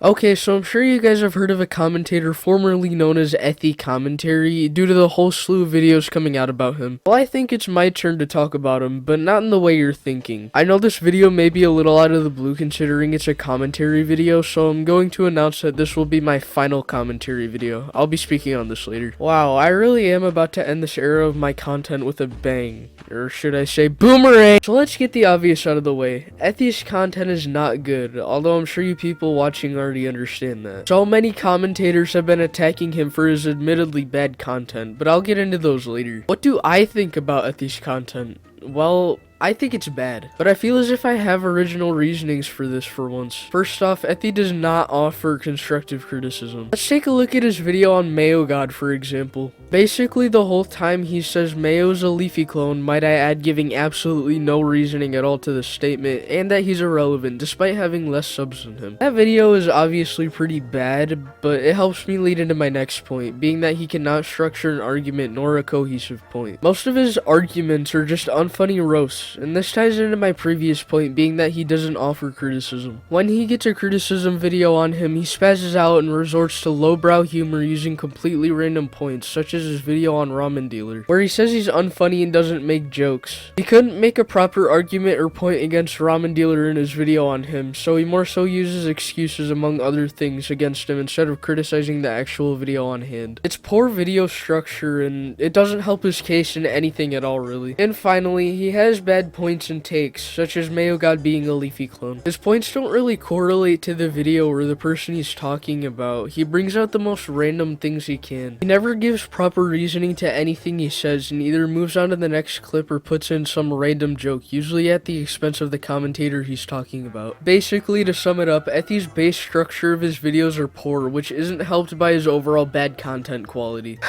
Okay, so I'm sure you guys have heard of a commentator formerly known as Ethy Commentary due to the whole slew of videos coming out about him. Well, I think it's my turn to talk about him, but not in the way you're thinking. I know this video may be a little out of the blue considering it's a commentary video, so I'm going to announce that this will be my final commentary video. I'll be speaking on this later. Wow, I really am about to end this era of my content with a bang. Or should I say boomerang? So let's get the obvious out of the way. Ethy's content is not good, although I'm sure you people watching already understand that. So many commentators have been attacking him for his admittedly bad content, but I'll get into those later. What do I think about Ethy's content? Well, I think it's bad, but I feel as if I have original reasonings for this for once. First off, Ethy does not offer constructive criticism. Let's take a look at his video on Mayo God, for example. Basically, the whole time he says Mayo's a Leafy clone, might I add, giving absolutely no reasoning at all to the statement, and that he's irrelevant, despite having less subs than him. That video is obviously pretty bad, but it helps me lead into my next point, being that he cannot structure an argument nor a cohesive point. Most of his arguments are just unfunny roasts, and this ties into my previous point, being that he doesn't offer criticism. When he gets a criticism video on him, he spazzes out and resorts to lowbrow humor using completely random points, such as his video on Ramen Dealer, where he says he's unfunny and doesn't make jokes. He couldn't make a proper argument or point against Ramen Dealer in his video on him, so he more so uses excuses among other things against him instead of criticizing the actual video on hand. It's poor video structure and it doesn't help his case in anything at all, really. And finally, he has bad points and takes, such as Mayo God being a Leafy clone. His points don't really correlate to the video or the person he's talking about. He brings out the most random things he can. He never gives proper reasoning to anything he says and either moves on to the next clip or puts in some random joke, usually at the expense of the commentator he's talking about. Basically, to sum it up, Ethy's base structure of his videos are poor, which isn't helped by his overall bad content quality.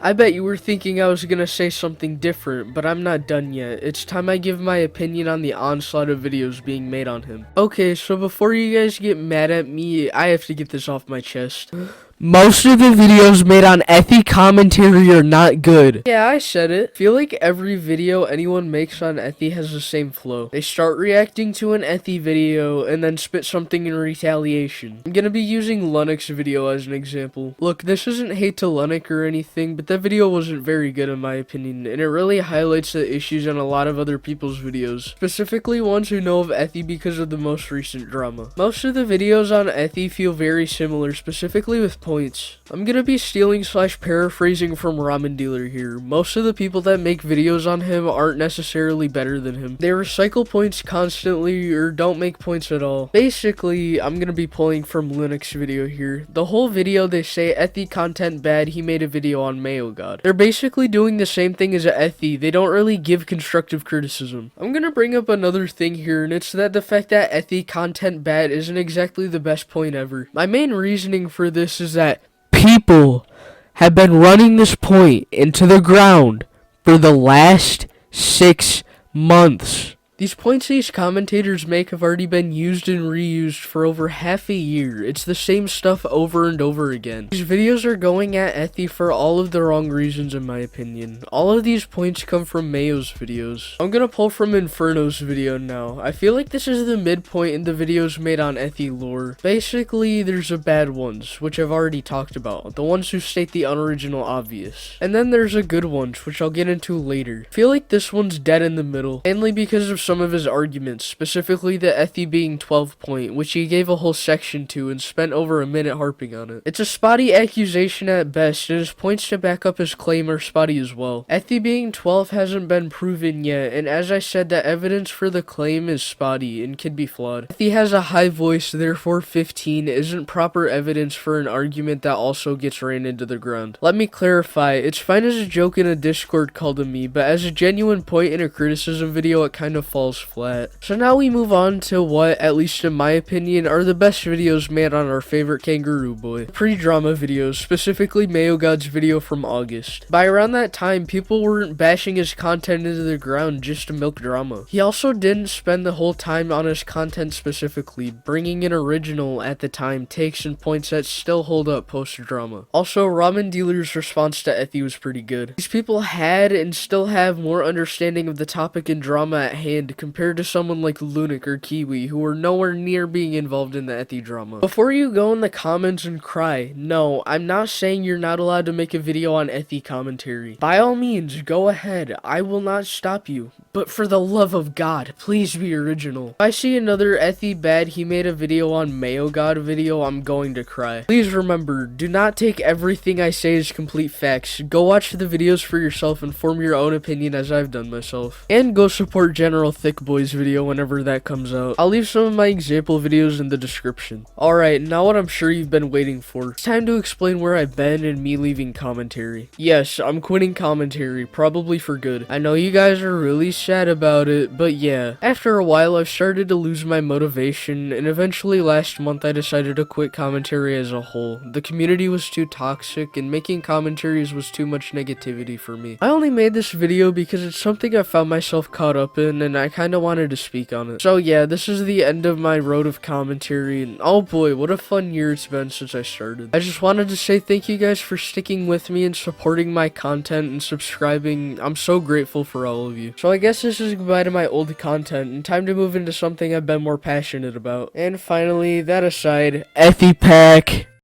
I bet you were thinking I was gonna say something different, but I'm not done yet. It's time I give my opinion on the onslaught of videos being made on him. Okay, so before you guys get mad at me, I have to get this off my chest. Most of the videos made on Ethy Commentary are not good. Yeah, I said it. Feel like every video anyone makes on Ethy has the same flow. They start reacting to an Ethy video and then spit something in retaliation. I'm gonna be using Lunix video as an example. Look, this isn't hate to Lunix or anything, but that video wasn't very good in my opinion, and it really highlights the issues on a lot of other people's videos, specifically ones who know of Ethy because of the most recent drama. Most of the videos on Ethy feel very similar, specifically with points. I'm gonna be stealing / paraphrasing from Ramen Dealer here. Most of the people that make videos on him aren't necessarily better than him. They recycle points constantly or don't make points at all. Basically, I'm gonna be pulling from Lunix video here. The whole video they say Ethy content bad, he made a video on Mayo God. They're basically doing the same thing as Ethy. They don't really give constructive criticism. I'm gonna bring up another thing here, and it's that the fact that Ethy content bad isn't exactly the best point ever. My main reasoning for this is that people have been running this point into the ground for the last 6 months. These points these commentators make have already been used and reused for over half a year. It's the same stuff over and over again. These videos are going at Ethy for all of the wrong reasons in my opinion. All of these points come from Mayo's videos. I'm gonna pull from Inferno's video now. I feel like this is the midpoint in the videos made on Ethy lore. Basically, there's the bad ones, which I've already talked about. The ones who state the unoriginal obvious. And then there's the good ones, which I'll get into later. I feel like this one's dead in the middle, mainly because of some of his arguments, specifically the Ethy being 12 point, which he gave a whole section to and spent over a minute harping on it. It's a spotty accusation at best, and his points to back up his claim are spotty as well. Ethy being 12 hasn't been proven yet, and as I said, the evidence for the claim is spotty and can be flawed. Ethy has a high voice, therefore 15 isn't proper evidence for an argument that also gets ran into the ground. Let me clarify, it's fine as a joke in a Discord call to me, but as a genuine point in a criticism video, it kind of falls flat. So now we move on to what, at least in my opinion, are the best videos made on our favorite kangaroo boy. Pre-drama videos, specifically Mayo God's video from August. By around that time, people weren't bashing his content into the ground just to milk drama. He also didn't spend the whole time on his content specifically, bringing in original, at the time, takes and points that still hold up post-drama. Also, Ramen Dealer's response to Ethy was pretty good. These people had and still have more understanding of the topic and drama at hand bland compared to someone like Lunik or Kiwi, who are nowhere near being involved in the Ethy drama. Before you go in the comments and cry, no, I'm not saying you're not allowed to make a video on Ethy commentary. By all means, go ahead, I will not stop you. But for the love of God, please be original. If I see another Ethy bad he made a video on Mayo God video, I'm going to cry. Please remember, do not take everything I say as complete facts. Go watch the videos for yourself and form your own opinion as I've done myself. And go support General Thick Boy's video whenever that comes out. I'll leave some of my example videos in the description. Alright, now what I'm sure you've been waiting for. It's time to explain where I've been and me leaving commentary. Yes, I'm quitting commentary, probably for good. I know you guys are really sad about it, but yeah. After a while, I've started to lose my motivation, and eventually last month I decided to quit commentary as a whole. The community was too toxic, and making commentaries was too much negativity for me. I only made this video because it's something I found myself caught up in, and I kinda wanted to speak on it. So yeah, this is the end of my road of commentary, and oh boy, what a fun year it's been since I started. I just wanted to say thank you guys for sticking with me and supporting my content and subscribing. I'm so grateful for all of you. So I guess this is goodbye to my old content, and time to move into something I've been more passionate about. And finally, that aside, Ethy Pack.